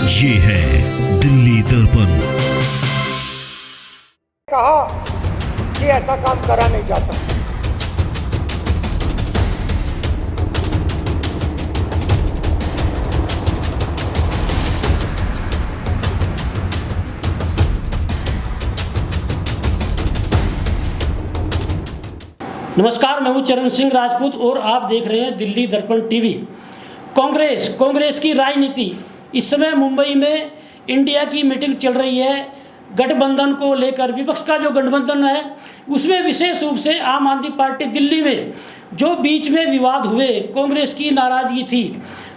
ये है दिल्ली दर्पण। कहा कि ऐसा काम करा नहीं जाता। नमस्कार, मैं हूं चरण सिंह राजपूत और आप देख रहे हैं दिल्ली दर्पण टीवी। कांग्रेस की राजनीति इस समय मुंबई में इंडिया की मीटिंग चल रही है। गठबंधन को लेकर विपक्ष का जो गठबंधन है उसमें विशेष रूप से आम आदमी पार्टी दिल्ली में जो बीच में विवाद हुए, कांग्रेस की नाराजगी थी,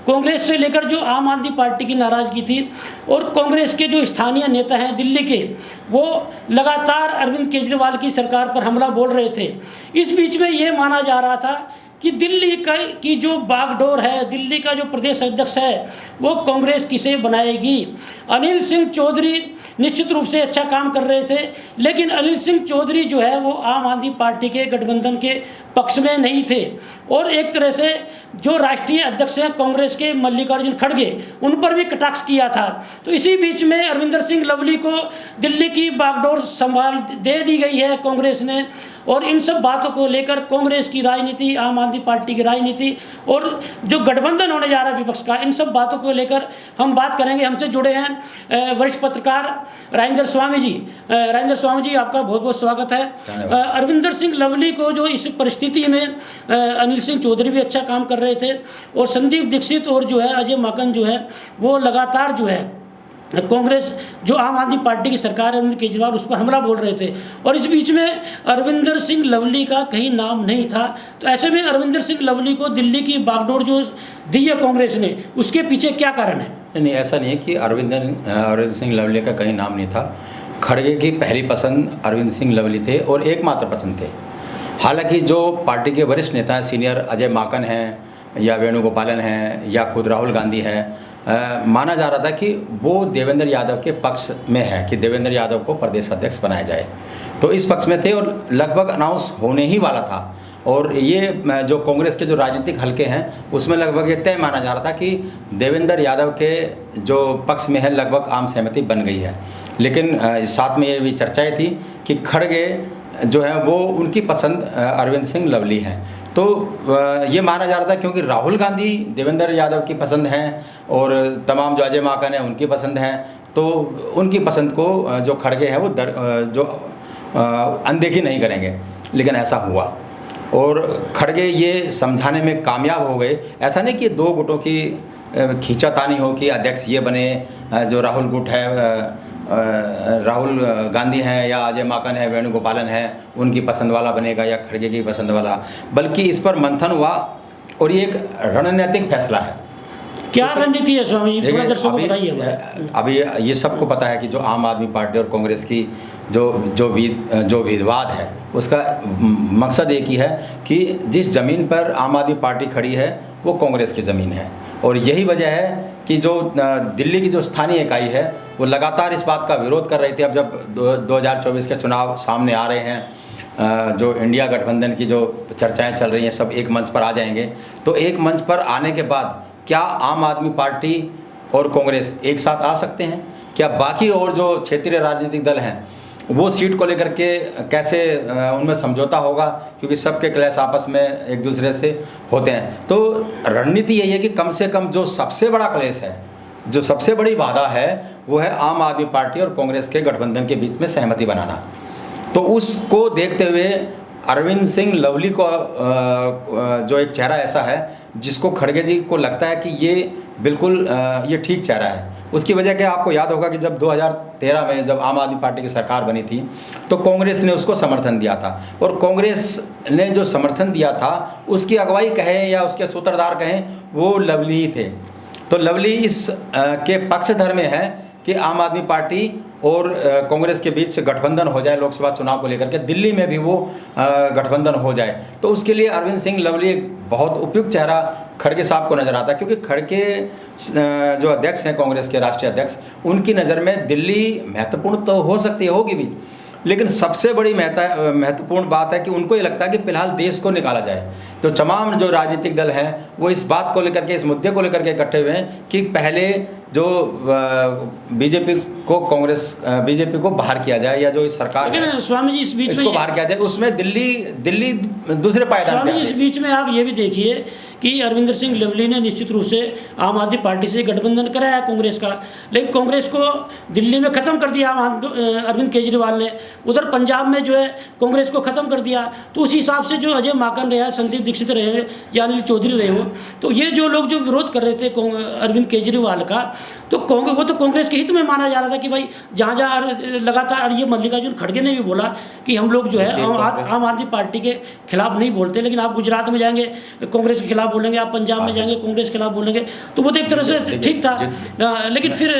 कांग्रेस से लेकर जो आम आदमी पार्टी की नाराजगी थी और कांग्रेस के जो स्थानीय नेता हैं दिल्ली के, वो लगातार अरविंद केजरीवाल की सरकार पर हमला बोल रहे थे। इस बीच में ये माना जा रहा था कि दिल्ली की जो बागडोर है, दिल्ली का जो प्रदेश अध्यक्ष है, वो कांग्रेस किसे बनाएगी। अनिल सिंह चौधरी निश्चित रूप से अच्छा काम कर रहे थे, लेकिन अनिल सिंह चौधरी जो है वो आम आदमी पार्टी के गठबंधन के पक्ष में नहीं थे और एक तरह से जो राष्ट्रीय अध्यक्ष हैं कांग्रेस के मल्लिकार्जुन खड़गे, उन पर भी कटाक्ष किया था। तो इसी बीच में अरविंदर सिंह लवली को दिल्ली की बागडोर संभाल दे दी गई है कांग्रेस ने, और इन सब बातों को लेकर कांग्रेस की राजनीति, आम आदमी पार्टी की राजनीति और जो गठबंधन होने जा रहा है विपक्ष का, इन सब बातों को लेकर हम बात करेंगे। हमसे जुड़े हैं वरिष्ठ पत्रकार राजेंद्र स्वामी जी। राजेंद्र स्वामी जी, आपका बहुत बहुत स्वागत है। अरविंदर सिंह लवली को जो इस परिस्थिति में अनिल सिंह चौधरी भी अच्छा काम कर रहे थे और संदीप दीक्षित और जो है अजय माकन जो है वो लगातार जो है कांग्रेस जो आम आदमी पार्टी की सरकार है अरविंद केजरीवाल उस पर हमला बोल रहे थे, और इस बीच में अरविंदर सिंह लवली का कहीं नाम नहीं था। तो ऐसे में अरविंदर सिंह लवली को दिल्ली की बागडोर जो दी है कांग्रेस ने, उसके पीछे क्या कारण है? नहीं, ऐसा नहीं है कि अरविंद सिंह लवली का कहीं नाम नहीं था। खड़गे की पहली पसंद अरविंद सिंह लवली थे और एकमात्र पसंद थे। हालांकि जो पार्टी के वरिष्ठ नेता हैं, सीनियर अजय माकन हैं या वेणुगोपालन हैं या खुद राहुल गांधी है, माना जा रहा था कि वो देवेंद्र यादव के पक्ष में है कि देवेंद्र यादव को प्रदेश अध्यक्ष बनाया जाए, तो इस पक्ष में थे और लगभग अनाउंस होने ही वाला था। और ये जो कांग्रेस के जो राजनीतिक हलके हैं उसमें लगभग ये तय माना जा रहा था कि देवेंद्र यादव के जो पक्ष में है लगभग आम सहमति बन गई है। लेकिन साथ में ये भी चर्चाएं थी कि खड़गे जो है वो उनकी पसंद अरविंद सिंह लवली हैं। तो ये माना जा रहा था क्योंकि राहुल गांधी देवेंद्र यादव की पसंद हैं और तमाम जो अजय माकन हैं उनकी पसंद हैं, तो उनकी पसंद को जो खड़गे हैं वो अनदेखी नहीं करेंगे। लेकिन ऐसा हुआ और खड़गे ये समझाने में कामयाब हो गए। ऐसा नहीं कि दो गुटों की खींचातानी हो कि अध्यक्ष ये बने, जो राहुल गुट है, राहुल गांधी हैं या अजय माकन है, वेणुगोपालन है, उनकी पसंद वाला बनेगा या खड़गे की पसंद वाला, बल्कि इस पर मंथन हुआ और ये एक रणनीतिक फैसला है। क्या रणनीति है स्वामी जी, थोड़ा दर्शकों को बताइए। अभी ये सबको पता है कि जो आम आदमी पार्टी और कांग्रेस की जो विवाद है उसका मकसद एक ही है कि जिस ज़मीन पर आम आदमी पार्टी खड़ी है वो कांग्रेस की ज़मीन है, और यही वजह है कि जो दिल्ली की जो स्थानीय इकाई है वो लगातार इस बात का विरोध कर रही थी। अब जब 2024 के चुनाव सामने आ रहे हैं, जो इंडिया गठबंधन की जो चर्चाएं चल रही हैं सब एक मंच पर आ जाएंगे, तो एक मंच पर आने के बाद क्या आम आदमी पार्टी और कांग्रेस एक साथ आ सकते हैं? क्या बाकी और जो क्षेत्रीय राजनीतिक दल हैं वो सीट को लेकर के कैसे उनमें समझौता होगा, क्योंकि सबके क्लैश आपस में एक दूसरे से होते हैं। तो रणनीति यही है कि कम से कम जो सबसे बड़ा क्लैश है, जो सबसे बड़ी बाधा है, वो है आम आदमी पार्टी और कांग्रेस के गठबंधन के बीच में सहमति बनाना। तो उसको देखते हुए अरविंद सिंह लवली को जो एक चेहरा ऐसा है जिसको खड़गे जी को लगता है कि ये बिल्कुल ये ठीक चेहरा है। उसकी वजह क्या, आपको याद होगा कि जब 2013 में जब आम आदमी पार्टी की सरकार बनी थी तो कांग्रेस ने उसको समर्थन दिया था, और कांग्रेस ने जो समर्थन दिया था उसकी अगुवाई कहें या उसके सूत्रधार कहें वो लवली ही थे। तो लवली इस के पक्षधर में है कि आम आदमी पार्टी और कांग्रेस के बीच गठबंधन हो जाए लोकसभा चुनाव को लेकर के, दिल्ली में भी वो गठबंधन हो जाए। तो उसके लिए अरविंद सिंह लवली एक बहुत उपयुक्त चेहरा खड़गे साहब को नज़र आता है, क्योंकि खड़गे जो अध्यक्ष हैं कांग्रेस के राष्ट्रीय अध्यक्ष, उनकी नज़र में दिल्ली महत्वपूर्ण तो हो सकती है, होगी भी, लेकिन सबसे बड़ी महत्वपूर्ण बात है कि उनको ये लगता है कि फिलहाल देश को निकाला जाए। तो तमाम जो राजनीतिक दल हैं वो इस बात को लेकर के, इस मुद्दे को लेकर के इकट्ठे हुए हैं कि पहले जो बीजेपी को बाहर किया जाए, या जो इस सरकार है स्वामी जी इस बीच इसको बाहर किया जाए, उसमें दिल्ली दूसरे पायदान स्वामी पे जी इस बीच में आप ये भी देखिए कि अरविंदर सिंह लवली ने निश्चित रूप से आम आदमी पार्टी से गठबंधन कराया कांग्रेस का, लेकिन कांग्रेस को दिल्ली में ख़त्म कर दिया अरविंद केजरीवाल ने, उधर पंजाब में जो है कांग्रेस को ख़त्म कर दिया। तो उस हिसाब से जो अजय माकन रहे, संदीप दीक्षित रहे या अनिल चौधरी रहे हो, तो ये जो लोग जो विरोध कर रहे थे अरविंद केजरीवाल का, तो वो तो कांग्रेस के हित में माना जा रहा था कि भाई जहाँ जहाँ लगातार, ये मल्लिकार्जुन खड़गे ने भी बोला कि हम लोग जो है आम आदमी पार्टी के खिलाफ नहीं बोलते, लेकिन आप गुजरात में जाएंगे कांग्रेस के खिलाफ बोलेंगे, आप पंजाब में जाएंगे कांग्रेस के खिलाफ बोलेंगे, तो वो तो एक तरह से ठीक था। लेकिन फिर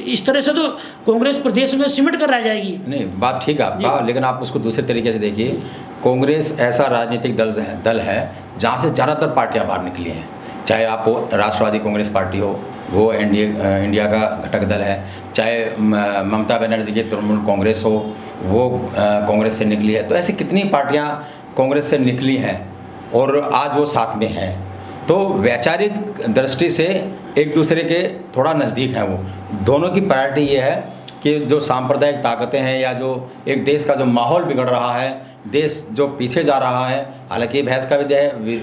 इस तरह से तो कांग्रेस प्रदेश में सिमट कर रह जाएगी। नहीं, बात ठीक है आपका, लेकिन आप उसको दूसरे तरीके से देखिए। कांग्रेस ऐसा राजनीतिक दल है जहाँ से ज़्यादातर पार्टियाँ बाहर निकली हैं, चाहे आप राष्ट्रवादी कांग्रेस पार्टी हो, वो इंडिया का घटक दल है, चाहे ममता बनर्जी की तृणमूल कांग्रेस हो, वो कांग्रेस से निकली है। तो ऐसी कितनी पार्टियां कांग्रेस से निकली हैं और आज वो साथ में हैं। तो वैचारिक दृष्टि से एक दूसरे के थोड़ा नज़दीक हैं वो। दोनों की प्रायोरिटी ये है कि जो सांप्रदायिक ताकतें हैं या जो एक देश का जो माहौल बिगड़ रहा है, देश जो पीछे जा रहा है, हालांकि बहस का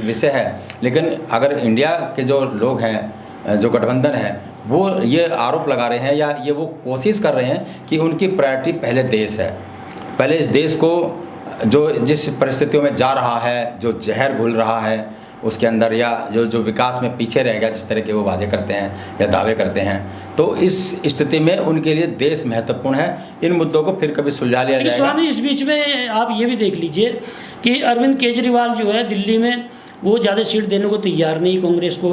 विषय है, लेकिन अगर इंडिया के जो लोग हैं, जो गठबंधन है, वो ये आरोप लगा रहे हैं या ये वो कोशिश कर रहे हैं कि उनकी प्रायोरिटी पहले देश है, पहले इस देश को जो जिस परिस्थितियों में जा रहा है, जो जहर घुल रहा है उसके अंदर, या जो विकास में पीछे रह गया, जिस तरह के वो वादे करते हैं या दावे करते हैं, तो इस स्थिति में उनके लिए देश महत्वपूर्ण है। इन मुद्दों को फिर कभी सुलझा लिया जाएगा। स्वामी इस बीच में आप ये भी देख लीजिए कि अरविंद केजरीवाल जो है दिल्ली में वो ज़्यादा सीट देने को तैयार नहीं कांग्रेस को,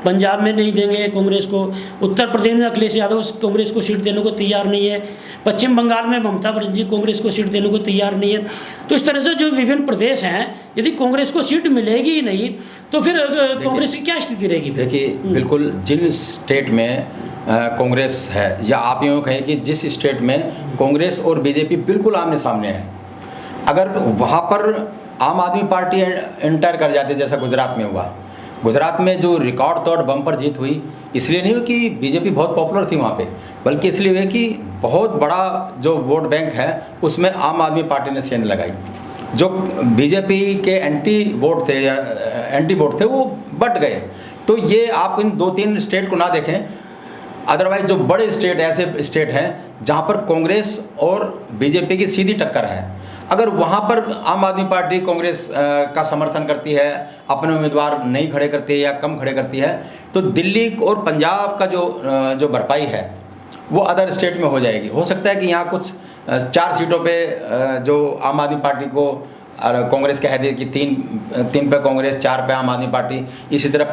पंजाब में नहीं देंगे कांग्रेस को, उत्तर प्रदेश में अखिलेश यादव कांग्रेस को सीट देने को तैयार नहीं है, पश्चिम बंगाल में ममता बनर्जी कांग्रेस को सीट देने को तैयार नहीं है। तो इस तरह से जो विभिन्न प्रदेश हैं, यदि कांग्रेस को सीट मिलेगी ही नहीं तो फिर कांग्रेस की क्या स्थिति रहेगी? देखिए, बिल्कुल जिन स्टेट में कांग्रेस है, या आप यूँ कहें कि जिस स्टेट में कांग्रेस और बीजेपी बिल्कुल आमने सामने है, अगर वहाँ पर आम आदमी पार्टी एंटर कर जाती, जैसा गुजरात में हुआ। गुजरात में जो रिकॉर्ड तोड़ बम्पर जीत हुई, इसलिए नहीं हुई कि बीजेपी बहुत पॉपुलर थी वहाँ पे, बल्कि इसलिए हुई कि बहुत बड़ा जो वोट बैंक है उसमें आम आदमी पार्टी ने सेंध लगाई। जो बीजेपी के एंटी वोट थे वो बट गए। तो ये आप इन 2-3 स्टेट को ना देखें, अदरवाइज जो बड़े स्टेट ऐसे स्टेट हैं जहाँ पर कांग्रेस और बीजेपी की सीधी टक्कर है, अगर वहाँ पर आम आदमी पार्टी कांग्रेस का समर्थन करती है, अपने उम्मीदवार नहीं खड़े करती है या कम खड़े करती है, तो दिल्ली और पंजाब का जो भरपाई है वो अदर स्टेट में हो जाएगी। हो सकता है कि यहाँ कुछ 4 सीटों पे जो आम आदमी पार्टी को कांग्रेस कह दी कि 3 पे कांग्रेस, 4 पे आम आदमी पार्टी। इसी तरह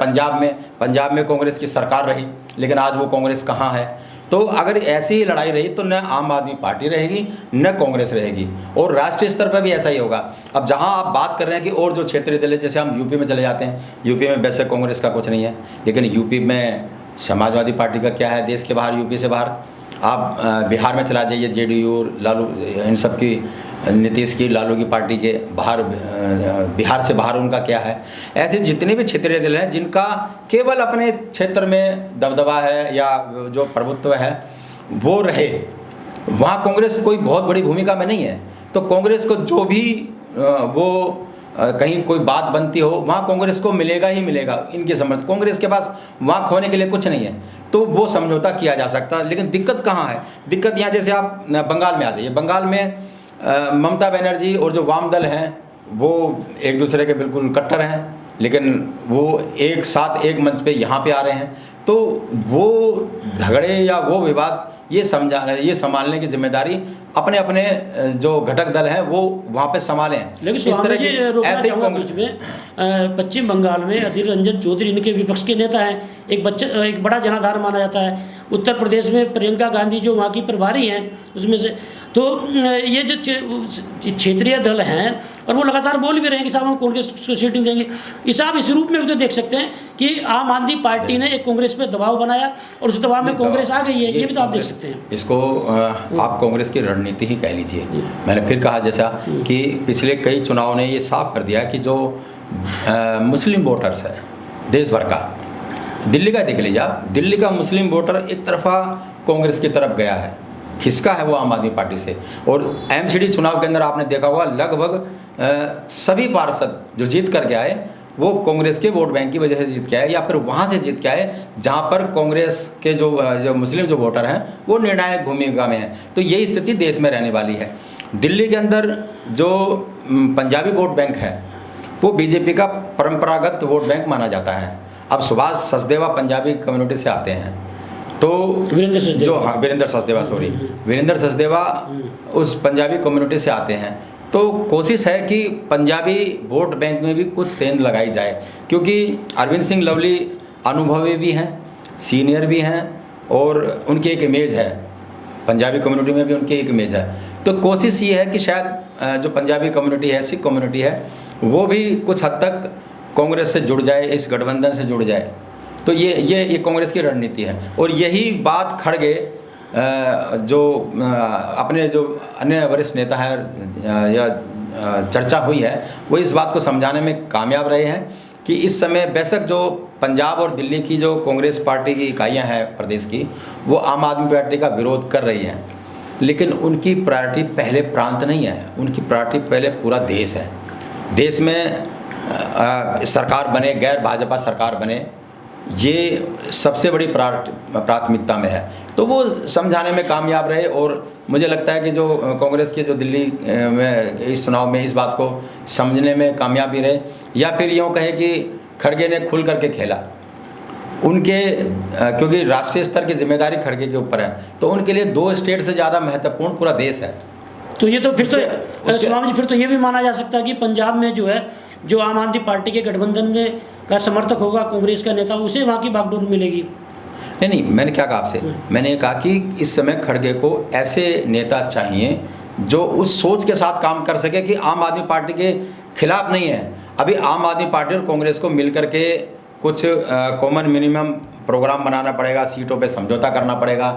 पंजाब में कांग्रेस की सरकार रही, लेकिन आज वो कांग्रेस कहाँ है। तो अगर ऐसी ही लड़ाई रही तो न आम आदमी पार्टी रहेगी न कांग्रेस रहेगी, और राष्ट्रीय स्तर पर भी ऐसा ही होगा। अब जहां आप बात कर रहे हैं कि और जो क्षेत्रीय दल है, जैसे हम यूपी में चले जाते हैं, यूपी में वैसे कांग्रेस का कुछ नहीं है, लेकिन यूपी में समाजवादी पार्टी का क्या है देश के बाहर, यूपी से बाहर। आप बिहार में चला जाइए, जेडीयू, लालू, इन सब की, नीतीश की, लालू की पार्टी के बाहर, बिहार से बाहर उनका क्या है। ऐसे जितने भी क्षेत्रीय दल हैं जिनका केवल अपने क्षेत्र में दबदबा है या जो प्रभुत्व है वो रहे, वहाँ कांग्रेस कोई बहुत बड़ी भूमिका में नहीं है। तो कांग्रेस को जो भी वो कहीं कोई बात बनती हो, वहाँ कांग्रेस को मिलेगा ही मिलेगा इनके समर्थन। कांग्रेस के पास वहाँ खोने के लिए कुछ नहीं है, तो वो समझौता किया जा सकता है। लेकिन दिक्कत कहाँ है? दिक्कत यहाँ, जैसे आप बंगाल में आ जाइए, बंगाल में ममता बनर्जी और जो वाम दल हैं वो एक दूसरे के बिल्कुल कट्टर हैं, लेकिन वो एक साथ एक मंच पे यहाँ पे आ रहे हैं। तो वो झगड़े या वो विवाद ये संभालने की जिम्मेदारी अपने अपने जो घटक दल हैं वो वहाँ पे संभालें। लेकिन इस तरह के ऐसे ही कांग्रेस में पश्चिम बंगाल में अधीर रंजन चौधरी इनके विपक्ष के नेता हैं, एक बड़ा जनाधार माना जाता है। उत्तर प्रदेश में प्रियंका गांधी जो वहाँ की प्रभारी हैं उसमें से, तो ये जो क्षेत्रीय दल हैं और वो लगातार बोल भी रहे हैं कि साहब हम कांग्रेस को सीट नहीं देंगे। इस आप इस रूप में भी तो देख सकते हैं कि आम आदमी पार्टी ने एक कांग्रेस पे दबाव बनाया और उस दबाव में कांग्रेस आ गई है, ये भी तो आप देख सकते हैं। सकते हैं? इसको आप कांग्रेस की रणनीति ही कह लीजिए। मैंने फिर कहा जैसा कि पिछले कई चुनाव ने ये साफ कर दिया कि जो मुस्लिम वोटर्स है देश भर का, दिल्ली का देख लीजिए आप, दिल्ली का मुस्लिम वोटर एक तरफा कांग्रेस की तरफ गया है, खिसका है वो आम आदमी पार्टी से। और एमसीडी चुनाव के अंदर आपने देखा होगा लगभग सभी पार्षद जो जीत करके आए वो कांग्रेस के वोट बैंक की वजह से जीत के आए, या फिर वहाँ से जीत के आए जहाँ पर कांग्रेस के जो मुस्लिम जो वोटर हैं वो निर्णायक भूमिका में हैं। तो यही स्थिति देश में रहने वाली है। दिल्ली के अंदर जो पंजाबी वोट बैंक है वो बीजेपी का परंपरागत वोट बैंक माना जाता है। अब सुभाष सचदेवा पंजाबी कम्युनिटी से आते हैं, तो वीरेंद्र सचदेवा उस पंजाबी कम्युनिटी से आते हैं। तो कोशिश है कि पंजाबी वोट बैंक में भी कुछ सेंध लगाई जाए, क्योंकि अरविंद सिंह लवली अनुभवी भी हैं, सीनियर भी हैं, और उनकी एक इमेज है पंजाबी कम्युनिटी में भी, उनकी एक इमेज है। तो कोशिश ये है कि शायद जो पंजाबी कम्युनिटी है, सिख कम्युनिटी है, वो भी कुछ हद तक कांग्रेस से जुड़ जाए, इस गठबंधन से जुड़ जाए। तो ये कांग्रेस की रणनीति है। और यही बात खड़गे जो अपने जो अन्य वरिष्ठ नेता हैं या चर्चा हुई है, वो इस बात को समझाने में कामयाब रहे हैं कि इस समय बेशक जो पंजाब और दिल्ली की जो कांग्रेस पार्टी की इकाइयां हैं प्रदेश की, वो आम आदमी पार्टी का विरोध कर रही हैं, लेकिन उनकी प्रायोरिटी पहले प्रांत नहीं है, उनकी प्रायोरिटी पहले पूरा देश है। देश में सरकार बने, गैर भाजपा सरकार बने, ये सबसे बड़ी प्राथमिकता में है। तो वो समझाने में कामयाब रहे, और मुझे लगता है कि जो कांग्रेस के जो दिल्ली में इस चुनाव में इस बात को समझने में कामयाबी रहे, या फिर यूँ कहें कि खड़गे ने खुल करके खेला उनके, क्योंकि राष्ट्रीय स्तर की जिम्मेदारी खड़गे के ऊपर है, तो उनके लिए 2 स्टेट से ज़्यादा महत्वपूर्ण पूरा देश है। तो ये तो फिर तो स्वामी जी, फिर तो ये भी माना जा सकता है कि पंजाब में जो है, जो आम आदमी पार्टी के गठबंधन में का समर्थक होगा, कांग्रेस का नेता, उसे वहाँ की बागडोर मिलेगी। नहीं, मैंने क्या कहा आपसे, मैंने ये कहा कि इस समय खड़गे को ऐसे नेता चाहिए जो उस सोच के साथ काम कर सके कि आम आदमी पार्टी के खिलाफ नहीं है। अभी आम आदमी पार्टी और कांग्रेस को मिल करके कुछ कॉमन मिनिमम प्रोग्राम बनाना पड़ेगा, सीटों पे समझौता करना पड़ेगा।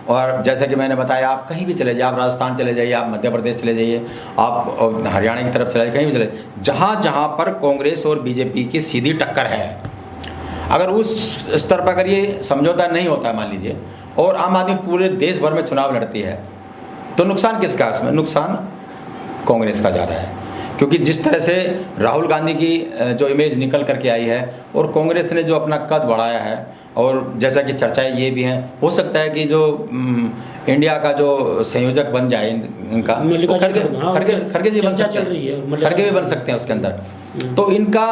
और जैसे कि मैंने बताया, आप कहीं भी चले जाइए, आप राजस्थान चले जाइए, आप मध्य प्रदेश चले जाइए, आप हरियाणा की तरफ चले जाइए, कहीं भी चले, जहाँ पर कांग्रेस और बीजेपी की सीधी टक्कर है, अगर उस स्तर पर अगर ये समझौता नहीं होता है मान लीजिए, और आम आदमी पूरे देश भर में चुनाव लड़ती है, तो नुकसान किसका है इसमें? नुकसान कांग्रेस का ज़्यादा है। क्योंकि जिस तरह से राहुल गांधी की जो इमेज निकल करके आई है, और कांग्रेस ने जो अपना कद बढ़ाया है, और जैसा कि चर्चाएं ये भी हैं, हो सकता है कि जो इंडिया का जो संयोजक बन जाए इनका, खड़गे जी बन सकते हैं, खड़गे भी बन सकते हैं उसके अंदर। तो इनका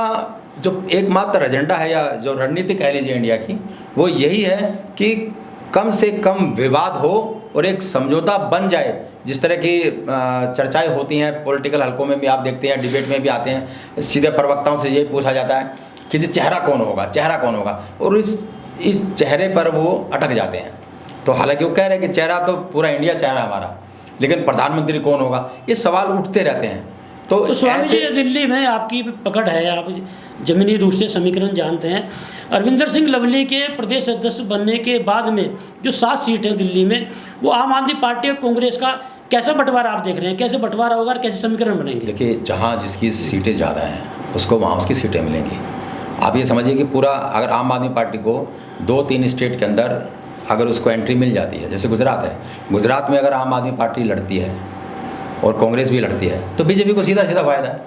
जो एकमात्र एजेंडा है, या जो रणनीति कह लीजिए इंडिया की, वो यही है कि कम से कम विवाद हो और एक समझौता बन जाए। जिस तरह की चर्चाएं होती हैं पॉलिटिकल हलकों में भी, आप देखते हैं डिबेट में भी आते हैं, सीधे प्रवक्ताओं से यही पूछा जाता है कि चेहरा कौन होगा, चेहरा कौन होगा, और इस चेहरे पर वो अटक जाते हैं। तो हालांकि वो कह रहे हैं कि चेहरा तो पूरा इंडिया चेहरा हमारा, लेकिन प्रधानमंत्री कौन होगा, ये सवाल उठते रहते हैं। तो स्वामी जी, दिल्ली में आपकी पकड़ है, आप जमीनी रूप से समीकरण जानते हैं। अरविंदर सिंह लवली के प्रदेश अध्यक्ष बनने के बाद में जो 7 सीटें दिल्ली में, वो आम आदमी पार्टी और कांग्रेस का कैसा बंटवारा आप देख रहे हैं? कैसे बंटवारा होगा और कैसे समीकरण बनेंगे? देखिए, जहाँ जिसकी सीटें ज़्यादा हैं उसको वहाँ उसकी सीटें मिलेंगी। आप ये समझिए कि पूरा अगर आम आदमी पार्टी को 2-3 स्टेट के अंदर अगर उसको एंट्री मिल जाती है, जैसे गुजरात है, गुजरात में अगर आम आदमी पार्टी लड़ती है और कांग्रेस भी लड़ती है, तो बीजेपी को सीधा सीधा फायदा है,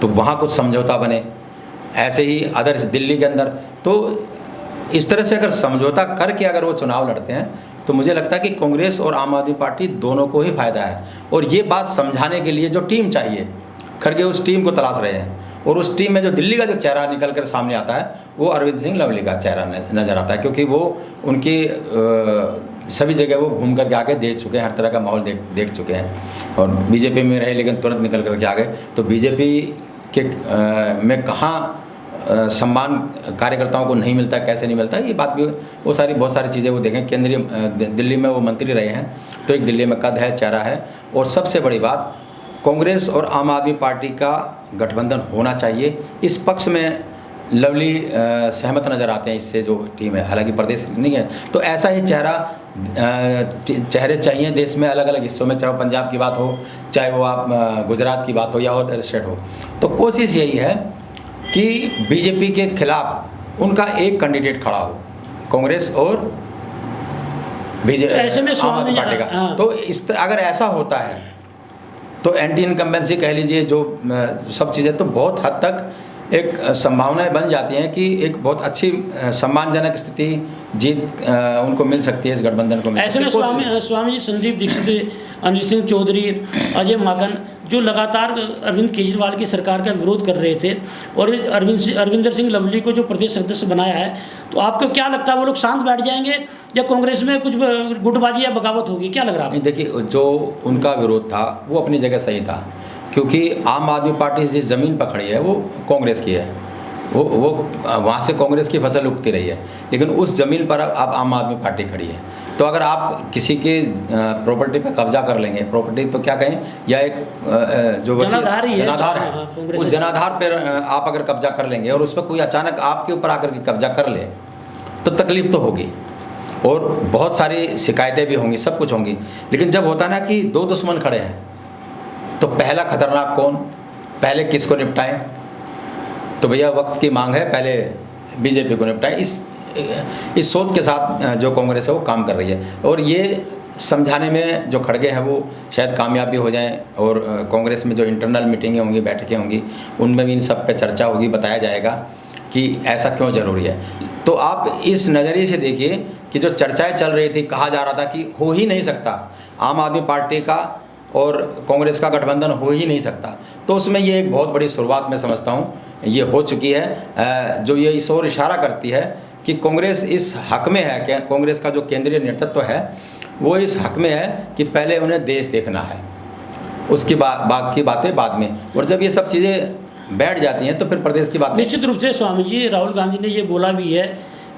तो वहाँ कुछ समझौता बने। ऐसे ही अदर दिल्ली के अंदर, तो इस तरह से अगर समझौता करके अगर वो चुनाव लड़ते हैं, तो मुझे लगता है कि कांग्रेस और आम आदमी पार्टी दोनों को ही फायदा है। और ये बात समझाने के लिए जो टीम चाहिए, खड़गे उस टीम को तलाश रहे हैं, और उस टीम में जो दिल्ली का जो चेहरा निकल कर सामने आता है, वो अरविंद सिंह लवली का चेहरा नज़र आता है, क्योंकि वो उनकी सभी जगह वो घूम कर के आके देख चुके हैं, हर तरह का माहौल देख चुके हैं। और बीजेपी में रहे लेकिन तुरंत निकल कर के आ गए, तो बीजेपी के में कहाँ सम्मान कार्यकर्ताओं को नहीं मिलता, कैसे नहीं मिलता, ये बात भी वो बहुत सारी चीज़ें वो देखें। केंद्रीय दिल्ली में वो मंत्री रहे हैं, तो एक दिल्ली में कद है, चेहरा है। और सबसे बड़ी बात, कांग्रेस और आम आदमी पार्टी का गठबंधन होना चाहिए। इस पक्ष में लवली सहमत नज़र आते हैं इससे जो टीम है, हालांकि प्रदेश नहीं है। तो ऐसा ही चेहरे चाहिए देश में अलग अलग हिस्सों में, चाहे वो पंजाब की बात हो, चाहे वो आप गुजरात की बात हो या और स्टेट हो। तो कोशिश यही है कि बीजेपी के खिलाफ उनका एक कैंडिडेट खड़ा हो, कांग्रेस और ऐसे में आम आदमी पार्टी का। तो अगर ऐसा होता है तो एंटी इनकम्बेंसी कह लीजिए, जो सब चीज़ें, तो बहुत हद तक एक संभावनाएं बन जाती हैं कि एक बहुत अच्छी सम्मानजनक स्थिति जीत उनको मिल सकती है, इस गठबंधन को। ऐसे में स्वामी जी संदीप दीक्षित, अनिल सिंह चौधरी, अजय माकन, जो लगातार अरविंद केजरीवाल की सरकार का विरोध कर रहे थे, और अरविंदर सिंह लवली को जो प्रदेश सदस्य बनाया है, तो आपको क्या लगता है वो लोग शांत बैठ जाएंगे या कांग्रेस में कुछ गुटबाजी या बगावत होगी, क्या लग रहा है? नहीं, देखिए, जो उनका विरोध था वो अपनी जगह सही था, क्योंकि आम आदमी पार्टी जिस ज़मीन पर खड़ी है वो कांग्रेस की है, वो वहाँ से कांग्रेस की फसल उगती रही है, लेकिन उस ज़मीन पर अब आम आदमी पार्टी खड़ी है। तो अगर आप किसी के प्रॉपर्टी पर कब्जा कर लेंगे, प्रॉपर्टी तो क्या कहें, या एक जो जनाधार है, उस जनाधार पर आप अगर कब्जा कर लेंगे और उस पर कोई अचानक आपके ऊपर आकर के कब्जा कर ले, तो तकलीफ तो होगी और बहुत सारी शिकायतें भी होंगी, सब कुछ होंगी। लेकिन जब होता ना कि दो दुश्मन खड़े हैं, तो पहला खतरनाक कौन, पहले किसको निपटाएं? तो भैया वक्त की मांग है, पहले बीजेपी को निपटाएं। इस सोच के साथ जो कांग्रेस है वो काम कर रही है, और ये समझाने में जो खड़गे हैं वो शायद कामयाब भी हो जाएं, और कांग्रेस में जो इंटरनल मीटिंगें होंगी, बैठकें होंगी, उनमें भी इन सब पे चर्चा होगी, बताया जाएगा कि ऐसा क्यों ज़रूरी है। तो आप इस नज़रिए से देखिए कि जो चर्चाएँ चल रही थी, कहा जा रहा था कि हो ही नहीं सकता, आम आदमी पार्टी का और कांग्रेस का गठबंधन हो ही नहीं सकता, तो उसमें ये एक बहुत बड़ी शुरुआत मैं समझता हूँ ये हो चुकी है, जो ये इस ओर इशारा करती है कि कांग्रेस इस हक में है, कि कांग्रेस का जो केंद्रीय नेतृत्व है वो इस हक में है कि पहले उन्हें देश देखना है, उसकी बाकी बातें बाद में। और जब ये सब चीज़ें बैठ जाती हैं तो फिर प्रदेश की बात। निश्चित रूप से स्वामी जी, राहुल गांधी ने ये बोला भी है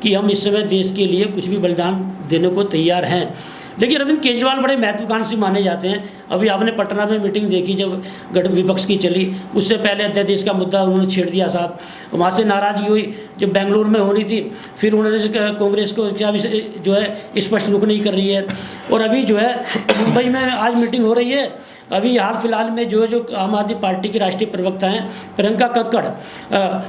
कि हम इस समय देश के लिए कुछ भी बलिदान देने को तैयार हैं, लेकिन अरविंद केजरीवाल बड़े महत्वाकांक्षी माने जाते हैं। अभी आपने पटना में मीटिंग देखी जब गठ विपक्ष की चली, उससे पहले अध्यादेश का मुद्दा उन्होंने छेड़ दिया साहब, वहाँ से नाराज़गी हुई जब बेंगलुरु में होनी थी, फिर उन्होंने कांग्रेस को क्या जो है स्पष्ट रुख नहीं कर रही है। और अभी जो है मुंबई में आज मीटिंग हो रही है, अभी हाल फिलहाल में जो आम आदमी पार्टी की राष्ट्रीय प्रवक्ता हैं प्रियंका कक्कड़,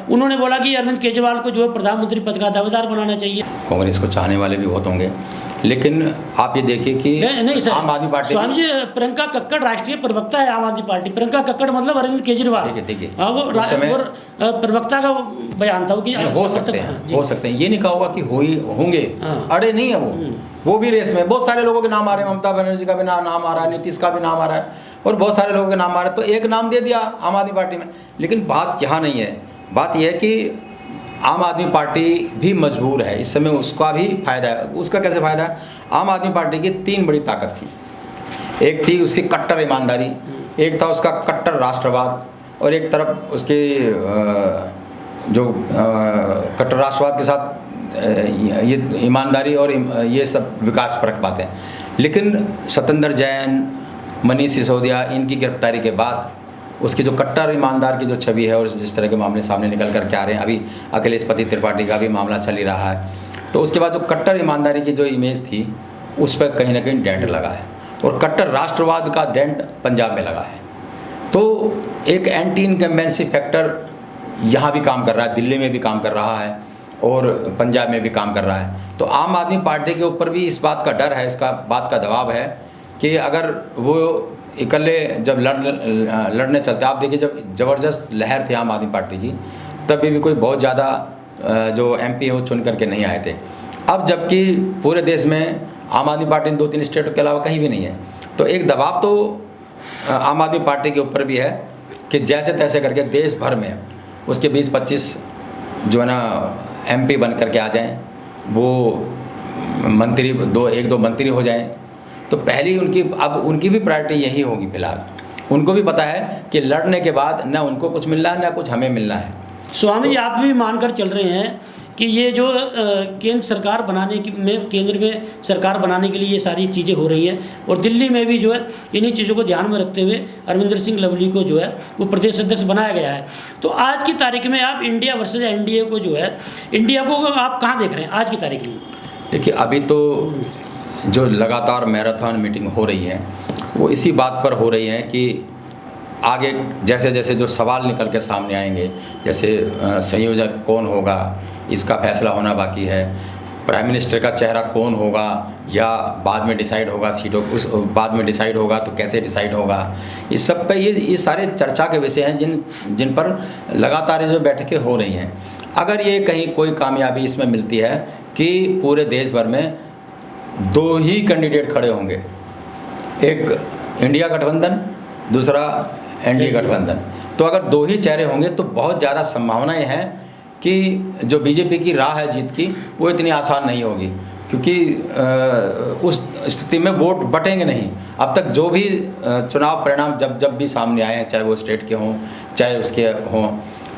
उन्होंने बोला कि अरविंद केजरीवाल को जो है प्रधानमंत्री पद का दावेदार बनाना चाहिए। कांग्रेस को चाहने वाले भी बहुत होंगे, लेकिन आप ये देखिए कि नहीं सर, आम आदमी पार्टी, स्वामी जी, प्रियंका कक्कड़ राष्ट्रीय प्रवक्ता है आम आदमी पार्टी। प्रियंका कक्कड़ मतलब अरविंद केजरीवाल। देखिए वो प्रवक्ता का बयान था कि हो सकते हैं, ये नहीं कहा होगा कि होंगे, अड़े नहीं है वो भी रेस में। बहुत सारे लोगों के नाम आ रहे हैं, ममता बनर्जी का भी नाम आ रहा है, नीतीश का भी नाम आ रहा है, और बहुत सारे लोगों के नाम आ रहे हैं, तो एक नाम दे दिया आम आदमी पार्टी में। लेकिन बात यहाँ नहीं है, बात यह है कि आम आदमी पार्टी भी मजबूर है इस समय, उसका भी फायदा है। उसका कैसे फायदा है? आम आदमी पार्टी की तीन बड़ी ताकत थी। एक थी उसकी कट्टर ईमानदारी, एक था उसका कट्टर राष्ट्रवाद, और एक तरफ उसके जो कट्टर राष्ट्रवाद के साथ ये ईमानदारी और ये सब विकास परक बातें। लेकिन सत्येंद्र जैन, मनीष सिसोदिया, इनकी गिरफ्तारी के बाद उसकी जो कट्टर ईमानदार की जो छवि है और जिस तरह के मामले सामने निकल कर के आ रहे हैं, अभी अखिलेश पति त्रिपाठी का भी मामला चल ही रहा है, तो उसके बाद जो कट्टर ईमानदारी की जो इमेज थी उस पर कहीं ना कहीं डेंट लगा है, और कट्टर राष्ट्रवाद का डेंट पंजाब में लगा है। तो एक एंटी इनकम्बेंसी फैक्टर यहाँ भी काम कर रहा है, दिल्ली में भी काम कर रहा है और पंजाब में भी काम कर रहा है। तो आम आदमी पार्टी के ऊपर भी इस बात का डर है, इसका बात का दबाव है कि अगर वो इकल्ले जब लड़ने चलते, आप देखिए जब ज़बरदस्त लहर थी आम आदमी पार्टी की, तभी भी कोई बहुत ज़्यादा जो एमपी है वो चुन करके नहीं आए थे। अब जबकि पूरे देश में आम आदमी पार्टी 2-3 स्टेटों के अलावा कहीं भी नहीं है, तो एक दबाव तो आम आदमी पार्टी के ऊपर भी है कि जैसे तैसे करके देश भर में उसके 20-25 जो है ना एमपी बन करके आ जाएं, वो मंत्री एक दो मंत्री हो जाएं। तो पहली उनकी भी प्रायोरिटी यही होगी फिलहाल। उनको भी पता है कि लड़ने के बाद ना उनको कुछ मिलना है ना कुछ हमें मिलना है। स्वामी जी, आप भी मानकर चल रहे हैं कि ये जो केंद्र सरकार बनाने की में केंद्र में सरकार बनाने के लिए ये सारी चीज़ें हो रही हैं और दिल्ली में भी जो है इन्हीं चीज़ों को ध्यान में रखते हुए अरविंदर सिंह लवली को जो है वो प्रदेश अध्यक्ष बनाया गया है। तो आज की तारीख में आप इंडिया वर्सेज एनडीए को जो है, इंडिया को आप कहाँ देख रहे हैं आज की तारीख में? देखिए, अभी तो जो लगातार मैराथन मीटिंग हो रही है वो इसी बात पर हो रही है कि आगे जैसे जैसे जो सवाल निकल के सामने आएंगे, जैसे संयोजक कौन होगा इसका फैसला होना बाकी है, प्राइम मिनिस्टर का चेहरा कौन होगा या बाद में डिसाइड होगा, सीटों उस बाद में डिसाइड होगा तो कैसे डिसाइड होगा, इस सब पे ये सारे चर्चा के विषय हैं जिन पर लगातार जो बैठकें हो रही हैं। अगर ये कहीं कोई कामयाबी इसमें मिलती है कि पूरे देश भर में 2 ही कैंडिडेट खड़े होंगे, एक इंडिया गठबंधन, दूसरा एनडीए गठबंधन, तो अगर 2 ही चेहरे होंगे तो बहुत ज़्यादा संभावनाएं हैं कि जो बीजेपी की राह है जीत की वो इतनी आसान नहीं होगी, क्योंकि उस स्थिति में वोट बटेंगे नहीं। अब तक जो भी चुनाव परिणाम जब भी सामने आए हैं, चाहे वो स्टेट के हों चाहे उसके हों,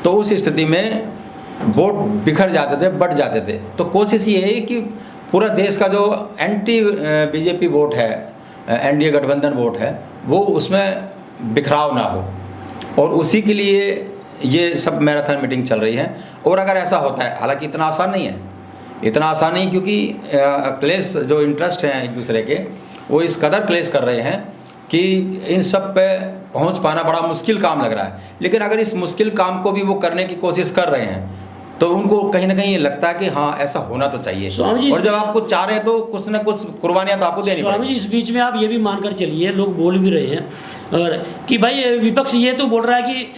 तो उस स्थिति में वोट बिखर जाते थे, बट जाते थे। तो कोशिश ये है कि पूरा देश का जो एंटी बीजेपी वोट है, एनडीए गठबंधन वोट है, वो उसमें बिखराव ना हो, और उसी के लिए ये सब मैराथन मीटिंग चल रही है। और अगर ऐसा होता है, हालांकि इतना आसान नहीं है, इतना आसान नहीं, क्योंकि क्लेश जो इंटरेस्ट हैं एक दूसरे के वो इस कदर क्लेश कर रहे हैं कि इन सब पे पहुंच पाना बड़ा मुश्किल काम लग रहा है। लेकिन अगर इस मुश्किल काम को भी वो करने की कोशिश कर रहे हैं तो उनको कहीं ना कहीं ये लगता है कि हाँ ऐसा होना तो चाहिए, और जब आप कुछ चाह रहे हैं तो कुछ ना कुछ कुर्बानियाँ तो आपको देनी पड़ेगी। स्वामी जी, इस बीच में आप ये भी मानकर चलिए, लोग बोल भी रहे हैं और कि भाई विपक्ष ये तो बोल रहा है कि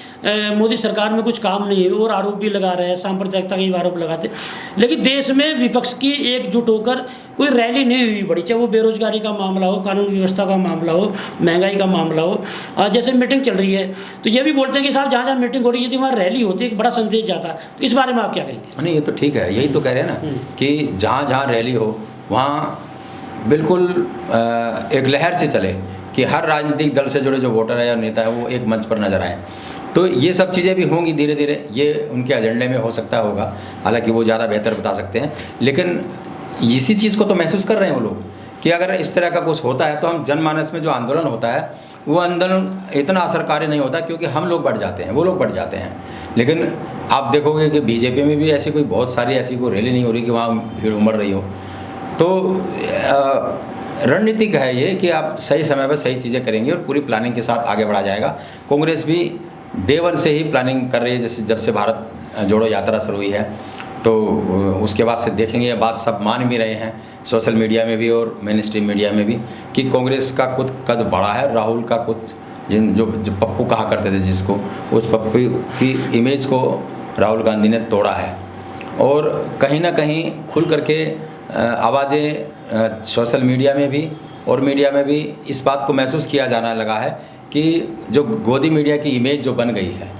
मोदी सरकार में कुछ काम नहीं है, और आरोप भी लगा रहे हैं, सांप्रदायिकता के आरोप लगाते, लेकिन देश में विपक्ष की एकजुट होकर कोई रैली नहीं हुई बड़ी, चाहे वो बेरोजगारी का मामला हो, कानून व्यवस्था का मामला हो, महंगाई का मामला हो। जैसे मीटिंग चल रही है तो ये भी बोलते हैं कि साहब जहाँ जहाँ मीटिंग हो रही है वहाँ रैली होती है, एक बड़ा संदेश जाता है। तो इस बारे में आप क्या कहेंगे? नहीं, ये तो ठीक है, यही तो कह रहे हैं ना कि जहाँ जहाँ रैली हो वहाँ बिल्कुल एक लहर से चले कि हर राजनीतिक दल से जुड़े जो वोटर है या नेता है वो एक मंच पर नजर आए। तो ये सब चीज़ें भी होंगी धीरे धीरे, ये उनके एजेंडे में हो सकता होगा, हालांकि वो ज़्यादा बेहतर बता सकते हैं। लेकिन इसी चीज़ को तो महसूस कर रहे हैं वो लोग कि अगर इस तरह का कुछ होता है तो हम जनमानस में जो आंदोलन होता है वो आंदोलन इतना असरकारी नहीं होता, क्योंकि हम लोग बढ़ जाते हैं, वो लोग बढ़ जाते हैं। लेकिन आप देखोगे कि बीजेपी में भी ऐसी कोई बहुत सारी ऐसी कोई रैली नहीं हो रही कि वहाँ भीड़ उमड़ रही हो। तो रणनीतिक है ये कि आप सही समय पर सही चीज़ें करेंगे और पूरी प्लानिंग के साथ आगे बढ़ा जाएगा। कांग्रेस भी डे 1 से ही प्लानिंग कर रही है, जैसे जब से भारत जोड़ो यात्रा शुरू हुई है, तो उसके बाद से देखेंगे, ये बात सब मान भी रहे हैं सोशल मीडिया में भी और मेन स्ट्रीम मीडिया में भी कि कांग्रेस का कुछ कद बड़ा है। राहुल का कुछ जो पप्पू कहा करते थे जिसको, उस पप्पू की इमेज को राहुल गांधी ने तोड़ा है, और कहीं ना कहीं खुल करके आवाज़ें सोशल मीडिया में भी और मीडिया में भी इस बात को महसूस किया जाना लगा है कि जो गोदी मीडिया की इमेज जो बन गई है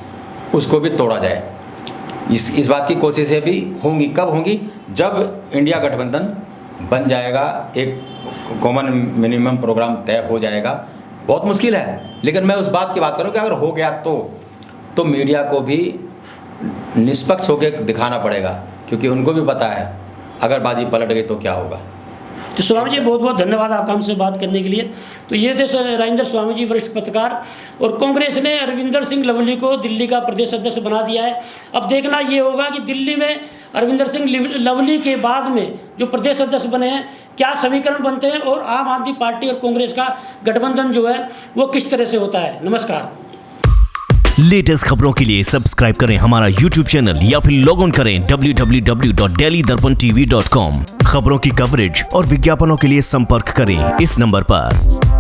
उसको भी तोड़ा जाए। इस बात की कोशिशें भी होंगी। कब होंगी? जब इंडिया गठबंधन बन जाएगा, एक कॉमन मिनिमम प्रोग्राम तय हो जाएगा। बहुत मुश्किल है, लेकिन मैं उस बात की बात करूँ कि अगर हो गया तो मीडिया को भी निष्पक्ष होकर दिखाना पड़ेगा, क्योंकि उनको भी पता है अगर बाजी पलट गई तो क्या होगा। तो स्वामी जी बहुत बहुत धन्यवाद आपका हमसे बात करने के लिए। तो ये थे राजेंद्र स्वामी जी, वरिष्ठ पत्रकार, और कांग्रेस ने अरविंदर सिंह लवली को दिल्ली का प्रदेश अध्यक्ष बना दिया है। अब देखना ये होगा कि दिल्ली में अरविंदर सिंह लवली के बाद में जो प्रदेश अध्यक्ष बने हैं क्या समीकरण बनते हैं, और आम आदमी पार्टी और कांग्रेस का गठबंधन जो है वो किस तरह से होता है। नमस्कार। लेटेस्ट खबरों के लिए सब्सक्राइब करें हमारा YouTube चैनल या फिर लॉग ऑन करें www.delhidarpantv.com। खबरों की कवरेज और विज्ञापनों के लिए संपर्क करें इस नंबर पर।